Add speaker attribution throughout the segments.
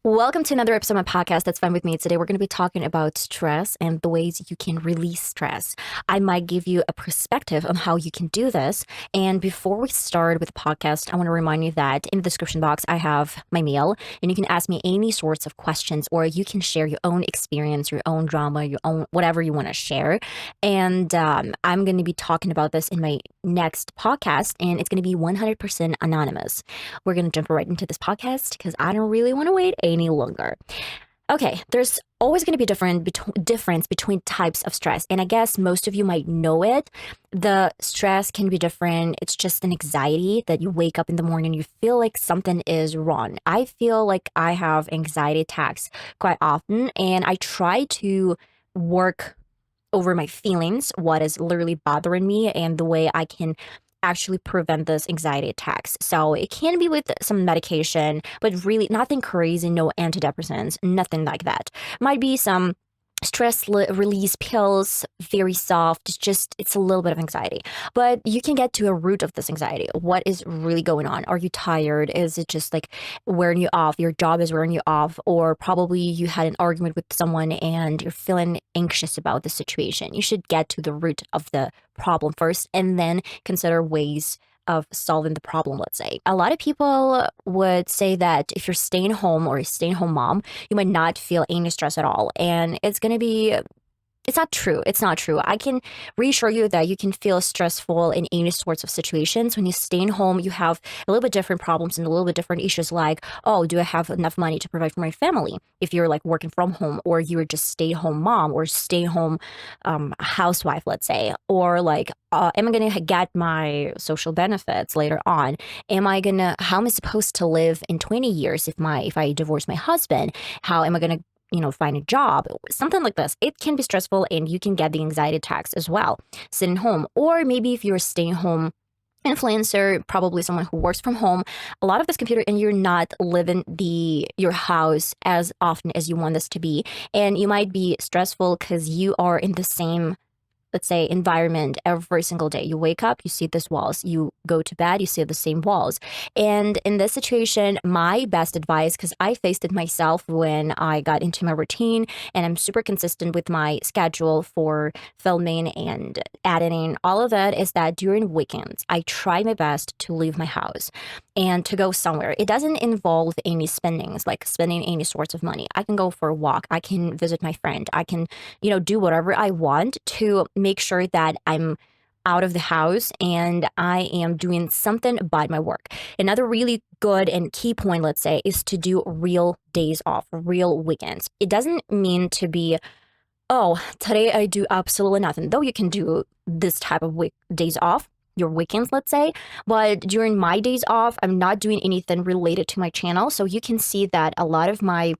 Speaker 1: Welcome to another episode of my podcast. That's fine with me. Today, we're going to be talking about stress and the ways you can release stress. I might give you a perspective on how you can do this. And before we start with the podcast, I want to remind you that in the description box, I have my mail, and you can ask me any sorts of questions, or you can share your own experience, your own drama, your own whatever you want to share. And I'm going to be talking about this in my next podcast, and it's going to be 100% anonymous. We're going to jump right into this podcast because I don't really want to wait any longer. Okay, there's always going to be difference between types of stress, and I guess most of you might know it. The stress can be different. It's just an anxiety that you wake up in the morning, you feel like something is wrong. I feel like I have anxiety attacks quite often, and I try to work over my feelings, what is literally bothering me, and the way I can actually prevent this anxiety attacks. So it can be with some medication, but really nothing crazy, no antidepressants, nothing like that. Might be some release pills, very soft. It's a little bit of anxiety, but you can get to a root of this anxiety. What is really going on? Are you tired? Is it just like wearing you off? Your job is wearing you off, or probably you had an argument with someone and you're feeling anxious about the situation. You should get to the root of the problem first and then consider ways of solving the problem, let's say. A lot of people would say that if you're staying home or a staying home mom, you might not feel any stress at all. And it's not true. It's not true. I can reassure you that you can feel stressful in any sorts of situations. When you stay in home, you have a little bit different problems and a little bit different issues like, oh, do I have enough money to provide for my family? If you're like working from home, or you're just stay-home mom or stay-home housewife, let's say, or like, am I going to get my social benefits later on? How am I supposed to live in 20 years if I divorce my husband? How am I going to find a job, something like this? It can be stressful and you can get the anxiety attacks as well, sitting home. Or maybe if you're a staying home influencer, probably someone who works from home, a lot of this computer, and you're not living your house as often as you want this to be. And you might be stressful because you are in the same, let's say, environment every single day. You wake up, you see these walls. You go to bed, you see the same walls. And in this situation, my best advice, because I faced it myself when I got into my routine, and I'm super consistent with my schedule for filming and editing, all of that, is that during weekends, I try my best to leave my house and to go somewhere. It doesn't involve any spendings, like spending any sorts of money. I can go for a walk. I can visit my friend. I can, do whatever I want to make sure that I'm out of the house and I am doing something about my work. Another really good and key point, let's say, is to do real days off, real weekends. It doesn't mean to be, oh, today I do absolutely nothing, though you can do this type of days off, your weekends, let's say. But during my days off, I'm not doing anything related to my channel. So you can see that a lot of my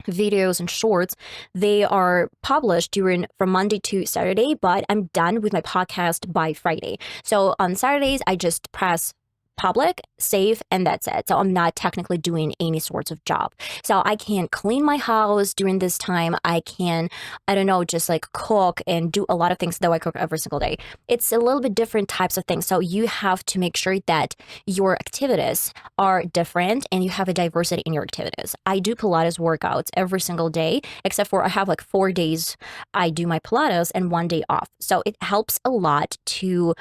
Speaker 1: videos and shorts, they are published from Monday to Saturday, but I'm done with my podcast by Friday. So on Saturdays, I just press public, save, and that's it. So I'm not technically doing any sorts of job. So I can clean my house during this time. I can, I don't know, just like cook and do a lot of things, though I cook every single day. It's a little bit different types of things. So you have to make sure that your activities are different and you have a diversity in your activities. I do Pilates workouts every single day, except for I have like 4 days I do my Pilates and 1 day off. So it helps a lot to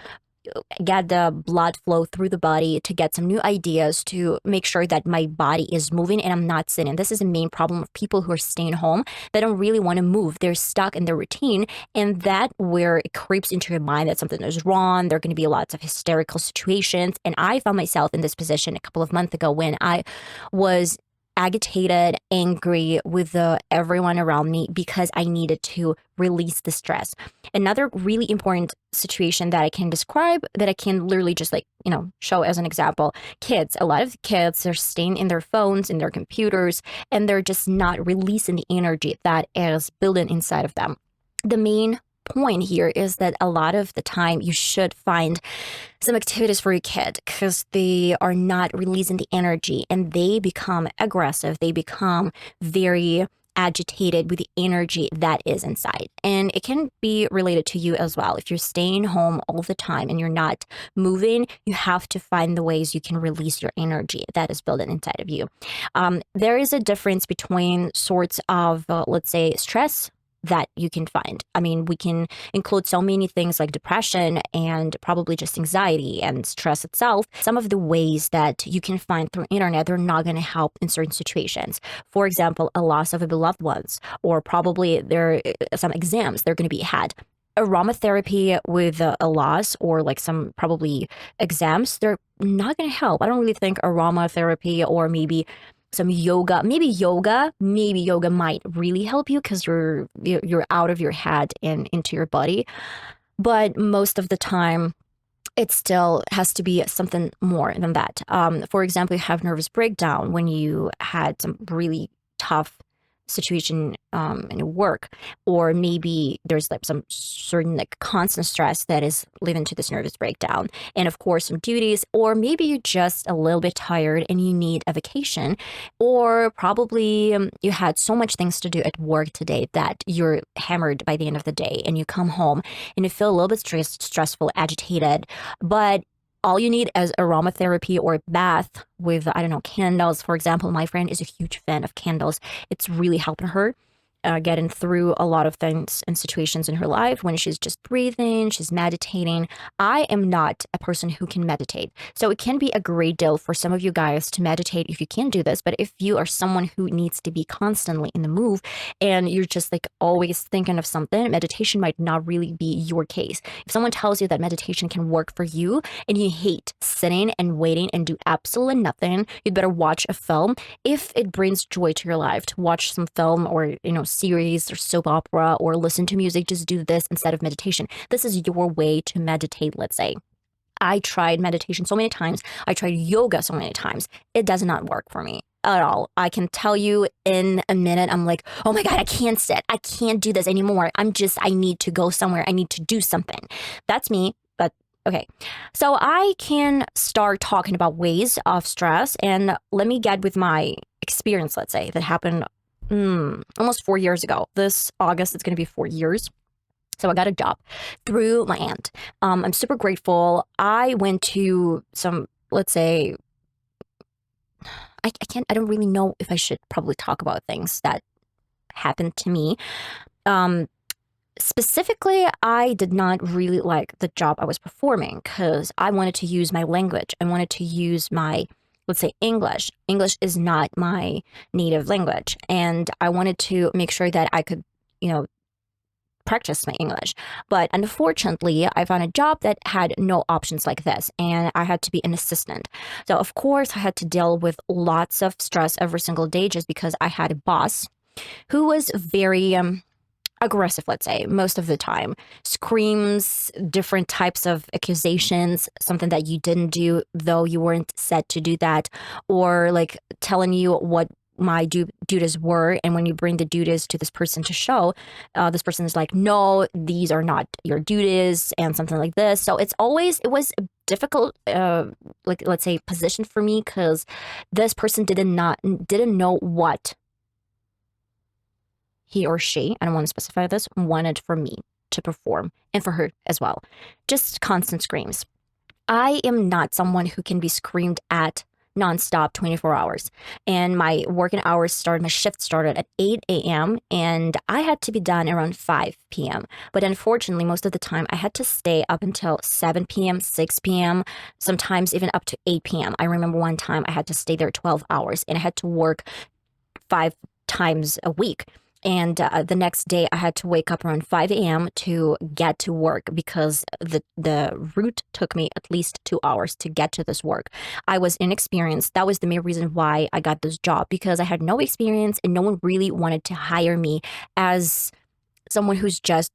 Speaker 1: get the blood flow through the body, to get some new ideas, to make sure that my body is moving and I'm not sitting. This is a main problem of people who are staying home. They don't really want to move. They're stuck in their routine, and that where it creeps into your mind that something is wrong. There are going to be lots of hysterical situations. And I found myself in this position a couple of months ago when I was agitated, angry with everyone around me because I needed to release the stress. Another really important situation that I can describe, that I can literally just show as an example: kids. A lot of kids are staying in their phones, in their computers, and they're just not releasing the energy that is building inside of them. The main point here is that a lot of the time you should find some activities for your kid, because they are not releasing the energy and they become aggressive. They become very agitated with the energy that is inside. And it can be related to you as well. If you're staying home all the time and you're not moving, you have to find the ways you can release your energy that is built inside of you. There is a difference between sorts of, let's say, stress that you can find. I mean, we can include so many things like depression and probably just anxiety and stress itself. Some of the ways that you can find through internet, they're not going to help in certain situations. For example, a loss of a beloved ones, or probably there are some exams they're going to be had. Aromatherapy with a loss or like some probably exams, they're not going to help. I don't really think aromatherapy or maybe some yoga, maybe yoga might really help you because you're out of your head and into your body. But most of the time, it still has to be something more than that. For example, you have nervous breakdown when you had some really tough situation in your work, or maybe there's like some certain like constant stress that is leading to this nervous breakdown, and of course some duties, or maybe you're just a little bit tired and you need a vacation, or probably you had so much things to do at work today that you're hammered by the end of the day, and you come home and you feel a little bit stressful, agitated, but all you need is aromatherapy or bath with, I don't know, candles. For example, my friend is a huge fan of candles. It's really helping her getting through a lot of things and situations in her life when she's just breathing, she's meditating. I am not a person who can meditate. So it can be a great deal for some of you guys to meditate if you can do this. But if you are someone who needs to be constantly in the move and you're just like always thinking of something, meditation might not really be your case. If someone tells you that meditation can work for you and you hate sitting and waiting and do absolutely nothing, you'd better watch a film. If it brings joy to your life to watch some film or, series or soap opera or listen to music, just do this instead of meditation. This is your way to meditate, let's say. I tried meditation so many times. I tried yoga so many times. It does not work for me at all. I can tell you in a minute, I'm like, oh my God, I can't sit. I can't do this anymore. I need to go somewhere. I need to do something. That's me. But okay. So I can start talking about ways of stress, and let me get with my experience, let's say, that happened almost 4 years ago. This August, it's going to be 4 years. So I got a job through my aunt. I'm super grateful. I went to some, let's say, I don't really know if I should probably talk about things that happened to me. Specifically, I did not really like the job I was performing because I wanted to use my language. I wanted to use my, let's say, English. English is not my native language. And I wanted to make sure that I could, practice my English. But unfortunately, I found a job that had no options like this, and I had to be an assistant. So, of course, I had to deal with lots of stress every single day just because I had a boss who was very aggressive, let's say, most of the time. Screams, different types of accusations, something that you didn't do, though you weren't set to do that, or like telling you what my duties were. And when you bring the duties to this person to show, this person is like, no, these are not your duties, and something like this. So it was a difficult, like, let's say, position for me because this person didn't know what he or she, I don't want to specify this, wanted for me to perform, and for her as well. Just constant screams. I am not someone who can be screamed at nonstop 24 hours. And my shift started at 8 a.m. and I had to be done around 5 p.m. But unfortunately, most of the time I had to stay up until 7 p.m., 6 p.m., sometimes even up to 8 p.m. I remember one time I had to stay there 12 hours and I had to work 5 times a week. And the next day, I had to wake up around 5 a.m. to get to work because the route took me at least 2 hours to get to this work. I was inexperienced. That was the main reason why I got this job, because I had no experience and no one really wanted to hire me as someone who just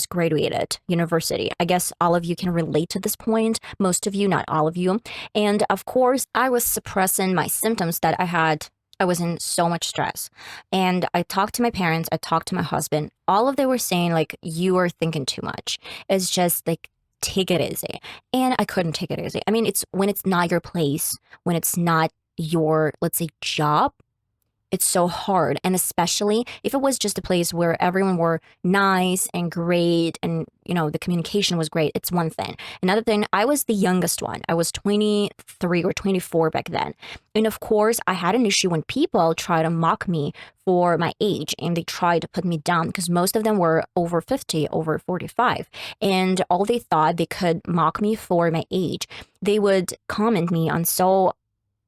Speaker 1: graduated university. I guess all of you can relate to this point. Most of you, not all of you. And of course, I was suppressing my symptoms that I had. I was in so much stress. And I talked to my parents, I talked to my husband. All of them were saying, like, you are thinking too much. It's just like, take it easy. And I couldn't take it easy. I mean, it's when it's not your place, when it's not your, let's say, job, it's so hard. And especially if it was just a place where everyone were nice and great and, the communication was great, it's one thing. Another thing, I was the youngest one. I was 23 or 24 back then. And of course, I had an issue when people try to mock me for my age and they try to put me down because most of them were over 50, over 45. And all they thought they could mock me for my age. They would comment me on so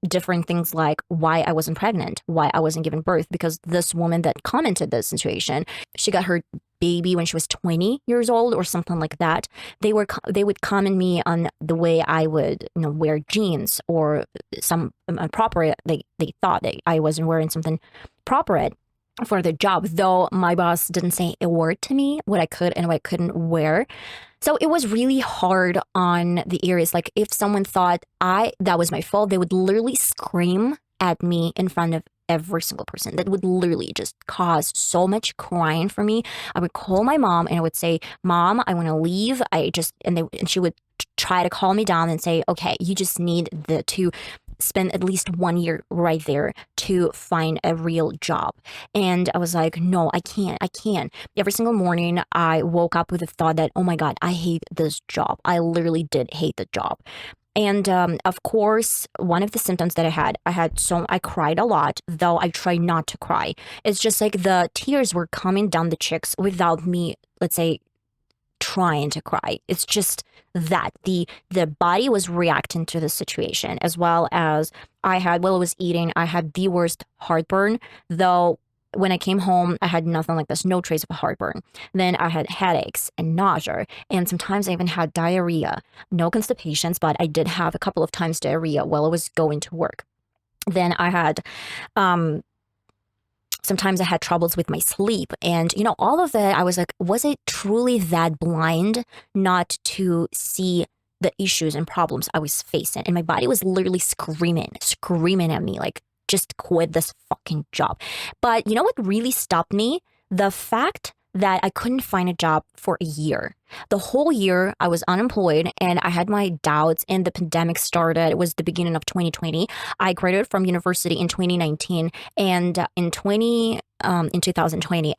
Speaker 1: different things like why I wasn't pregnant, why I wasn't given birth, because this woman that commented this situation, she got her baby when she was 20 years old or something like that. They would comment me on the way I would wear jeans or some proper, they thought that I wasn't wearing something proper for the job, though my boss didn't say a word to me what I could and what I couldn't wear. So it was really hard on the areas. Like if someone thought that was my fault, they would literally scream at me in front of every single person. That would literally just cause so much crying for me. I would call my mom and I would say, "Mom, I want to leave." And she would try to calm me down and say, "Okay, you just need to spend at least 1 year right there to find a real job." And I was like, no, I can't. Every single morning I woke up with the thought that, oh my God, I hate this job. I literally did hate the job. And of course, one of the symptoms that I cried a lot, though I tried not to cry. It's just like the tears were coming down the cheeks without me, let's say, trying to cry. It's just that the body was reacting to the situation, as well as while I was eating, I had the worst heartburn, though when I came home, I had nothing like this, no trace of heartburn. Then I had headaches and nausea, and sometimes I even had diarrhea. No constipations, but I did have a couple of times diarrhea while I was going to work. Then I had sometimes I had troubles with my sleep. And, all of it, I was like, was it truly that blind not to see the issues and problems I was facing? And my body was literally screaming at me, like, just quit this fucking job. But you know what really stopped me? The fact that I couldn't find a job for a year. The whole year I was unemployed and I had my doubts, and the pandemic started. It was the beginning of 2020. I graduated from university in 2019, and in 2020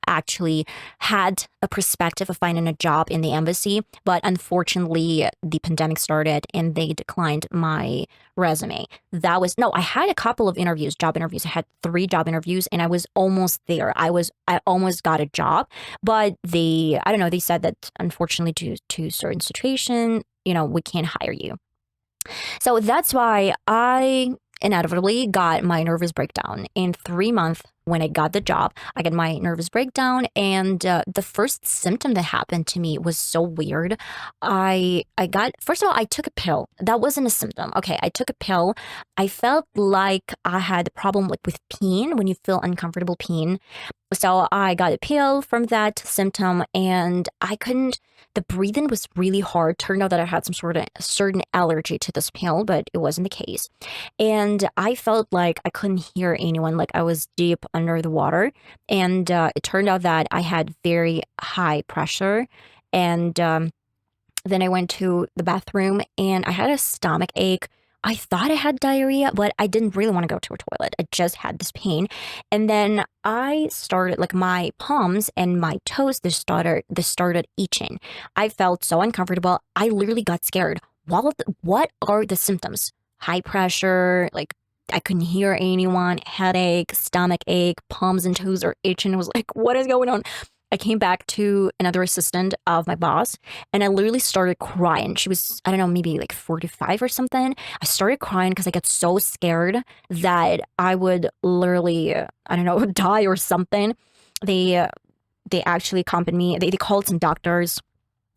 Speaker 1: actually had a perspective of finding a job in the embassy, but unfortunately the pandemic started and they declined my resume. I had a couple of job interviews. I had 3 job interviews and I was almost there. I almost got a job, but they said that unfortunately due to certain situation, we can't hire you. So that's why I inevitably got my nervous breakdown. In 3 months, when I got the job, I got my nervous breakdown, and the first symptom that happened to me was so weird. First of all, I took a pill. That wasn't a symptom. Okay, I took a pill. I felt like I had a problem with peeing, when you feel uncomfortable peeing. So I got a pill from that symptom, and the breathing was really hard. Turned out that I had some sort of certain allergy to this pill, but it wasn't the case. And I felt like I couldn't hear anyone, like I was deep under the water. And it turned out that I had very high pressure. And then I went to the bathroom and I had a stomach ache. I thought I had diarrhea, but I didn't really want to go to a toilet. I just had this pain. And then I started, like, my palms and my toes, they started itching. I felt so uncomfortable. I literally got scared. What are the symptoms? High pressure, like I couldn't hear anyone, headache, stomach ache, palms and toes are itching. I was like, what is going on? I came back to another assistant of my boss and I literally started crying. She was, I don't know, maybe like 45 or something. I started crying because I got so scared that I would literally, I don't know, die or something. They actually accompanied me. They called some doctors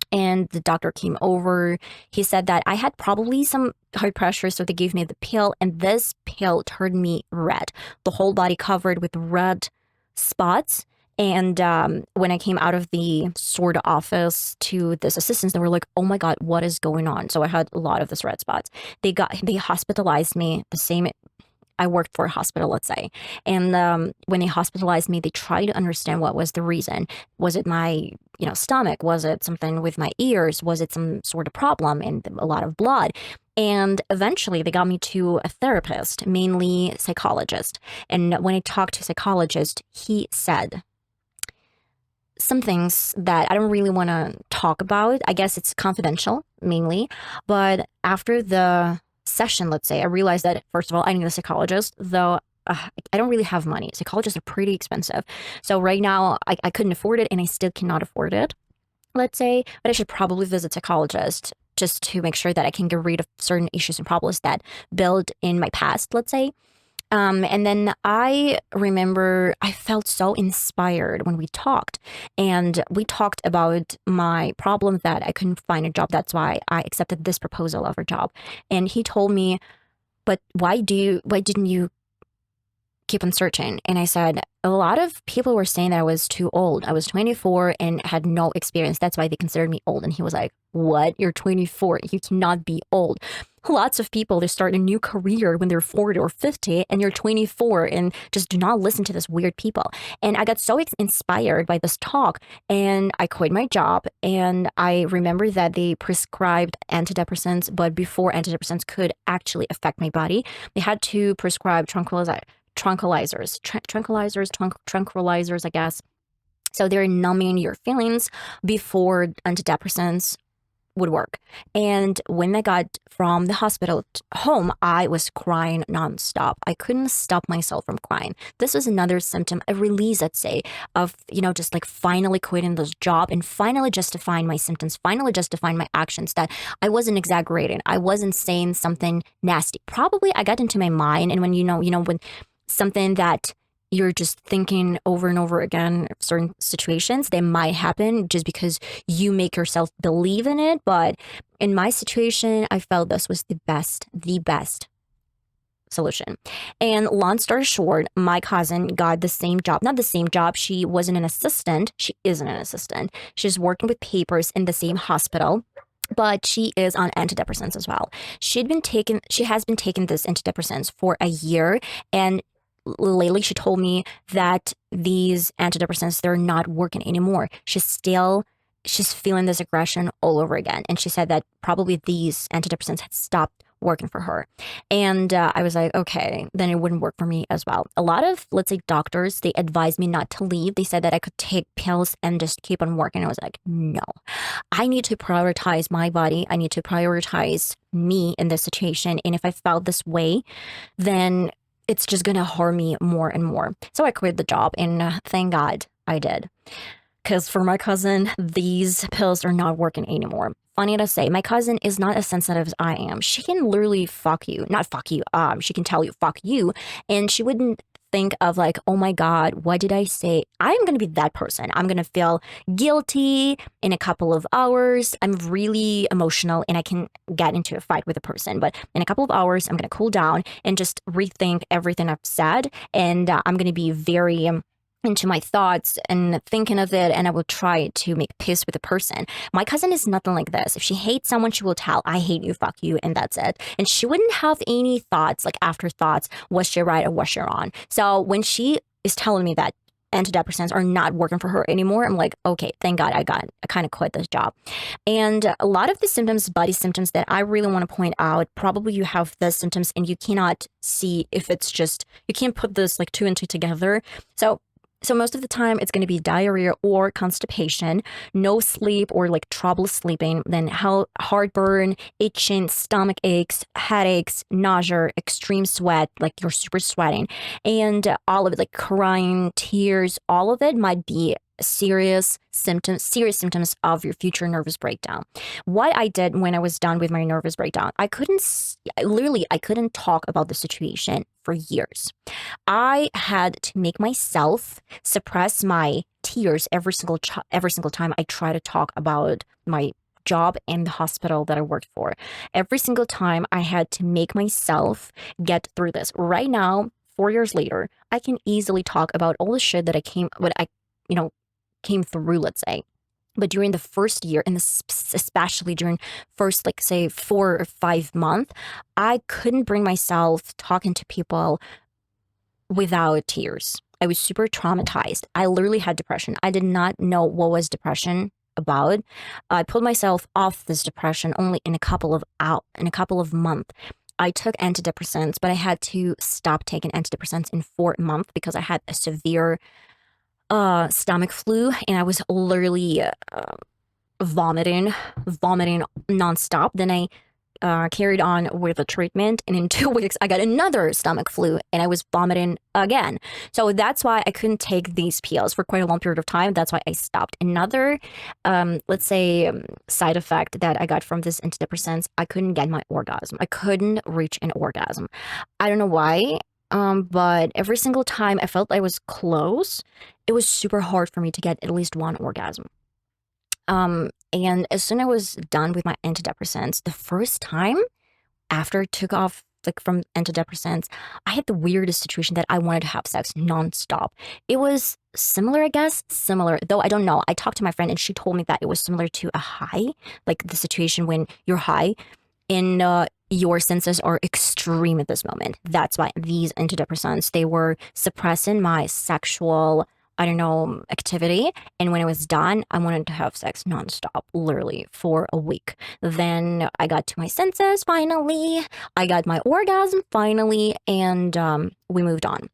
Speaker 1: and the doctor came over. He said that I had probably some high pressure, so they gave me the pill, and this pill turned me red. The whole body covered with red spots. And when I came out of the sort of office to this assistants, they were like, "Oh my God, what is going on?" So I had a lot of this red spots. They hospitalized me. I worked for a hospital, let's say. And when they hospitalized me, they tried to understand what was the reason. Was it my, stomach? Was it something with my ears? Was it some sort of problem and a lot of blood? And eventually they got me to a therapist, mainly psychologist. And when I talked to a psychologist, he said some things that I don't really want to talk about. I guess it's confidential mainly. But after the session, let's say, I realized that, first of all, I need a psychologist, though I don't really have money. Psychologists are pretty expensive. So right now, I couldn't afford it and I still cannot afford it, let's say. But I should probably visit a psychologist just to make sure that I can get rid of certain issues and problems that built in my past, let's say. And then I remember I felt so inspired when we talked. And we talked about my problem that I couldn't find a job. That's why I accepted this proposal of a job. And he told me, but why didn't you keep on searching? And I said, a lot of people were saying that I was too old. I was 24 and had no experience. That's why they considered me old. And he was like, what? You're 24. You cannot be old. Lots of people, they start a new career when they're 40 or 50 and you're 24, and just do not listen to this weird people. And I got so inspired by this talk and I quit my job. And I remember that they prescribed antidepressants, but before antidepressants could actually affect my body, they had to prescribe tranquilizers, I guess. So they're numbing your feelings before antidepressants would work. And when I got from the hospital home, I was crying nonstop. I couldn't stop myself from crying. This was another symptom, a release, I'd say, of, just like finally quitting this job and finally justifying my symptoms, finally justifying my actions, that I wasn't exaggerating. I wasn't saying something nasty. Probably I got into my mind, and when when something that you're just thinking over and over again, certain situations, they might happen just because you make yourself believe in it. But in my situation, I felt this was the best solution. And long story short, my cousin got the same job, not the same job. She wasn't an assistant. She isn't an assistant. She's working with papers in the same hospital, but she is on antidepressants as well. She has been taking this antidepressants for a year, and lately she told me that these antidepressants, they're not working anymore. She's feeling this aggression all over again, and she said that probably these antidepressants had stopped working for her. And I was like, okay, then it wouldn't work for me as well. A lot of, let's say, doctors, they advised me not to leave. They said that I could take pills and just keep on working. I was like, no, I need to prioritize my body. I need to prioritize me in this situation. And if I felt this way, then it's just going to harm me more and more. So I quit the job, and thank God I did. Because for my cousin, these pills are not working anymore. Funny to say, my cousin is not as sensitive as I am. She can literally she can tell you, fuck you. And she wouldn't think of like, oh my God, what did I say? I'm going to be that person. I'm going to feel guilty in a couple of hours. I'm really emotional and I can get into a fight with a person. But in a couple of hours, I'm going to cool down and just rethink everything I've said. And I'm going to be very into my thoughts and thinking of it, and I will try to make peace with the person. My cousin is nothing like this. If she hates someone, she will tell, I hate you, fuck you, and that's it. And she wouldn't have any thoughts, like afterthoughts, was she right or was she wrong? So when she is telling me that antidepressants are not working for her anymore, I'm like, okay, thank God I kind of quit this job. And a lot of the symptoms, body symptoms that I really want to point out, probably you have the symptoms and you cannot see if it's just, you can't put this like two and two together. So most of the time, it's going to be diarrhea or constipation, no sleep or like trouble sleeping, then heartburn, itching, stomach aches, headaches, nausea, extreme sweat, like you're super sweating, and all of it, like crying, tears, all of it might be serious symptoms of your future nervous breakdown. What I did when I was done with my nervous breakdown, I couldn't talk about the situation for years. I had to make myself suppress my tears every single time I try to talk about my job and the hospital that I worked for. Every single time I had to make myself get through this. Right now, 4 years later, I can easily talk about all the shit that I came through, let's say. But during the first year, and especially during first, like say 4 or 5 months, I couldn't bring myself talking to people without tears. I was super traumatized. I literally had depression. I did not know what was depression about. I pulled myself off this depression only in a couple of months. I took antidepressants, but I had to stop taking antidepressants in 4 months because I had a severe stomach flu, and I was literally vomiting nonstop. Then I carried on with the treatment, and in 2 weeks I got another stomach flu, and I was vomiting again. So that's why I couldn't take these pills for quite a long period of time. That's why I stopped. Another, let's say, side effect that I got from this antidepressants, I couldn't get my orgasm. I couldn't reach an orgasm. I don't know why. But every single time I felt I was close, it was super hard for me to get at least one orgasm. And as soon as I was done with my antidepressants, the first time after I took off like from antidepressants, I had the weirdest situation that I wanted to have sex nonstop. It was similar, I guess, similar, though I don't know. I talked to my friend and she told me that it was similar to a high, like the situation when you're high and your senses are extreme at this moment. That's why these antidepressants, they were suppressing my sexual, I don't know, activity. And when it was done, I wanted to have sex nonstop, literally for a week. Then I got to my senses finally. I got my orgasm finally, and we moved on.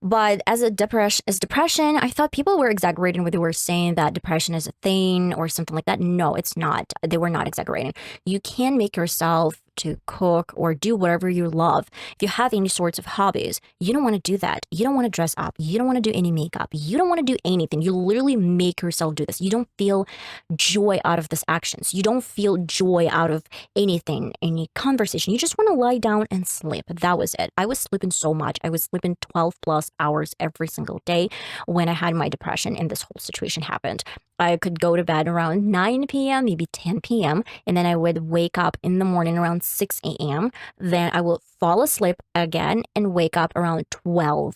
Speaker 1: But as depression, I thought people were exaggerating when they were saying that depression is a thing or something like that. No, it's not. They were not exaggerating. You can make yourself to cook or do whatever you love. If you have any sorts of hobbies, you don't want to do that. You don't want to dress up. You don't want to do any makeup. You don't want to do anything. You literally make yourself do this. You don't feel joy out of these actions. You don't feel joy out of anything, any conversation. You just want to lie down and sleep. That was it. I was sleeping so much. I was sleeping 12 plus hours every single day when I had my depression and this whole situation happened. I could go to bed around 9 p.m., maybe 10 p.m., and then I would wake up in the morning around 6 a.m. Then I will fall asleep again and wake up around 12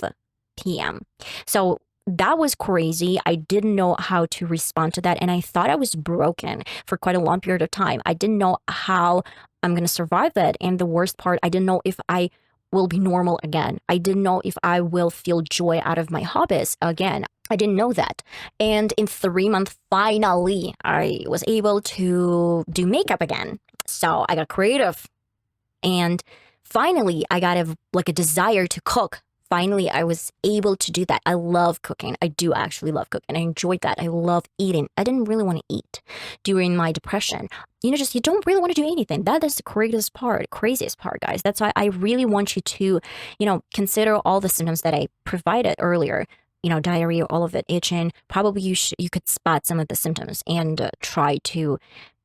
Speaker 1: p.m. So that was crazy. I didn't know how to respond to that, and I thought I was broken for quite a long period of time. I didn't know how I'm going to survive that, and the worst part, I didn't know if I will be normal again. I didn't know if I will feel joy out of my hobbies again. I didn't know that. And in 3 months, finally, I was able to do makeup again. So I got creative. And finally, I got a desire to cook. Finally, I was able to do that. I love cooking. I do actually love cooking. I enjoyed that. I love eating. I didn't really want to eat during my depression. You don't really want to do anything. That is the craziest part, guys. That's why I really want you to, consider all the symptoms that I provided earlier. Diarrhea, all of it, itching. Probably you could spot some of the symptoms and try to,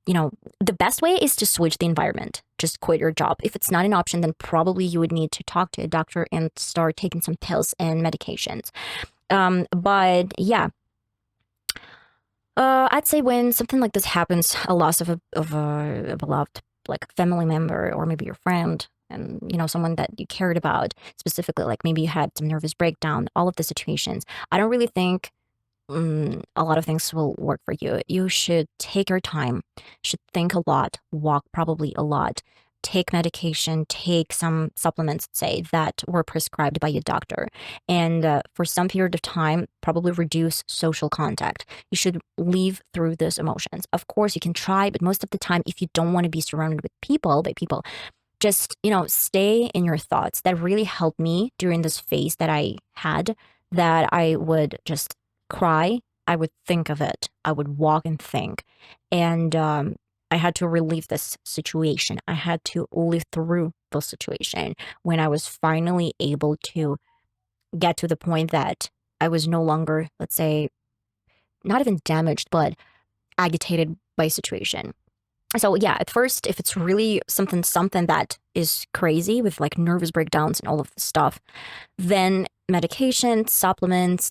Speaker 1: the best way is to switch the environment. Just quit your job. If it's not an option, then probably you would need to talk to a doctor and start taking some pills and medications. But yeah, I'd say when something like this happens, a loss of a beloved like family member or maybe your friend, and someone that you cared about specifically, like maybe you had some nervous breakdown, all of the situations, I don't really think a lot of things will work for you. You should take your time, should think a lot, walk probably a lot, take medication, take some supplements, say, that were prescribed by your doctor. And for some period of time, probably reduce social contact. You should live through those emotions. Of course, you can try, but most of the time, if you don't want to be surrounded with people, by people, just, stay in your thoughts. That really helped me during this phase that I had, that I would just cry. I would think of it. I would walk and think. And I had to relieve this situation. I had to live through the situation when I was finally able to get to the point that I was no longer, let's say, not even damaged, but agitated by a situation. So yeah, at first, if it's really something that is crazy with like nervous breakdowns and all of this stuff, then medication, supplements,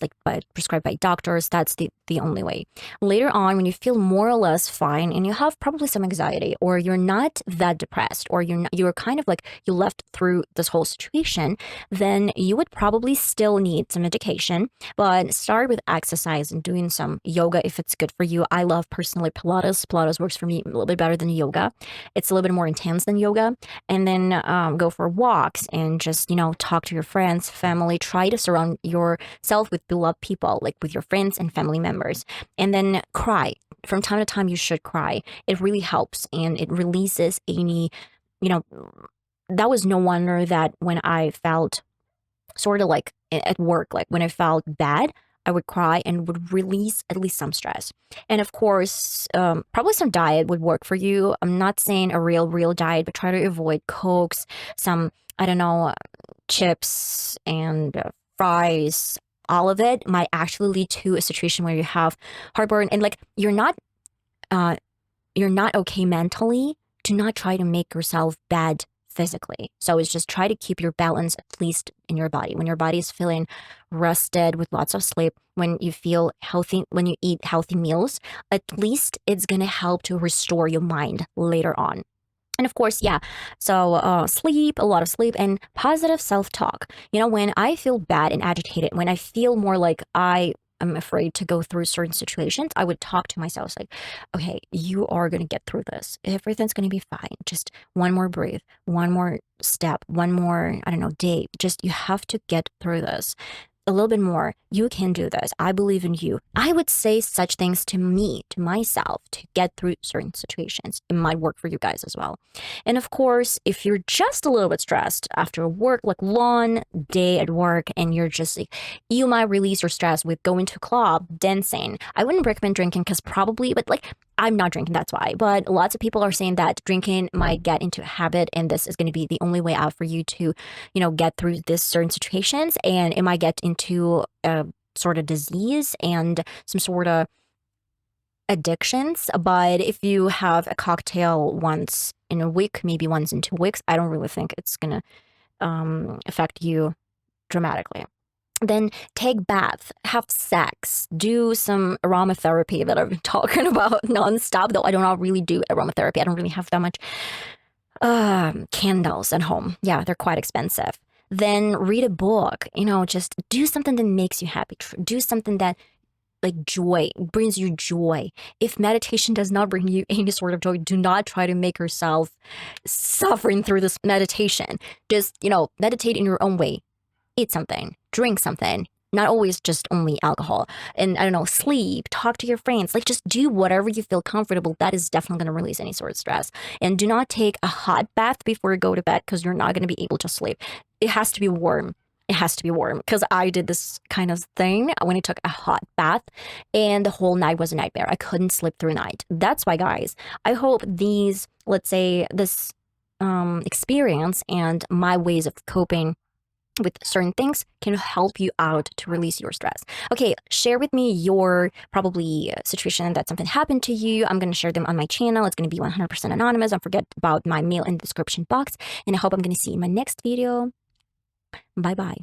Speaker 1: prescribed by doctors, that's the only way. Later on, when you feel more or less fine and you have probably some anxiety, or you're not that depressed, or you're kind of like you left through this whole situation, then you would probably still need some medication, but start with exercise and doing some yoga if it's good for you. I love personally Pilates. Pilates works for me a little bit better than yoga. It's a little bit more intense than yoga. And then go for walks and just, talk to your friends, family, try to surround yourself with beloved people, like with your friends and family members. And then cry. from time to time, you should cry. It really helps and it releases any, you know, that was no wonder that when I felt sort of like at work, like when I felt bad, I would cry and would release at least some stress. And of course, probably some diet would work for you. I'm not saying a real diet, but try to avoid cokes, some, I don't know, chips and fries. All of it might actually lead to a situation where you have heartburn and like uh, you're not okay mentally. Do not try to make yourself bad physically. So it's just try to keep your balance at least in your body. When your body is feeling rested with lots of sleep, when you feel healthy, when you eat healthy meals, at least it's going to help to restore your mind later on. And of course, yeah. So sleep, a lot of sleep, and positive self-talk. When I feel bad and agitated, when I feel more like I am afraid to go through certain situations, I would talk to myself like, okay, you are going to get through this. Everything's going to be fine. Just one more breath, one more step, one more, I don't know, day. Just you have to get through this a little bit more. You can do this. I believe in you. I would say such things to me, to myself, to get through certain situations. It might work for you guys as well. And of course, if you're just a little bit stressed after work, like long day at work, and you're just like, you might release your stress with going to a club, dancing. I wouldn't recommend drinking because probably, but like, I'm not drinking, that's why. But lots of people are saying that drinking might get into a habit, and this is going to be the only way out for you to, get through this certain situations, and it might get into a sort of disease and some sort of addictions. But if you have a cocktail once in a week, maybe once in 2 weeks, I don't really think it's going to affect you dramatically. Then take bath, have sex, do some aromatherapy that I've been talking about nonstop, though I do not really do aromatherapy. I don't really have that much candles at home. Yeah, they're quite expensive. Then read a book, just do something that makes you happy. Do something that like joy, brings you joy. If meditation does not bring you any sort of joy, do not try to make yourself suffering through this meditation. Just, meditate in your own way. Eat something, drink something, not always just only alcohol. And I don't know, sleep, talk to your friends, like just do whatever you feel comfortable. That is definitely going to release any sort of stress. And do not take a hot bath before you go to bed because you're not going to be able to sleep. It has to be warm. It has to be warm because I did this kind of thing when I took a hot bath and the whole night was a nightmare. I couldn't sleep through the night. That's why, guys, I hope these, let's say this experience and my ways of coping with certain things can help you out to release your stress. Okay, share with me your probably situation that something happened to you. I'm going to share them on my channel. It's going to be 100% anonymous. Don't forget about my mail in the description box. And I hope I'm going to see you in my next video. Bye-bye.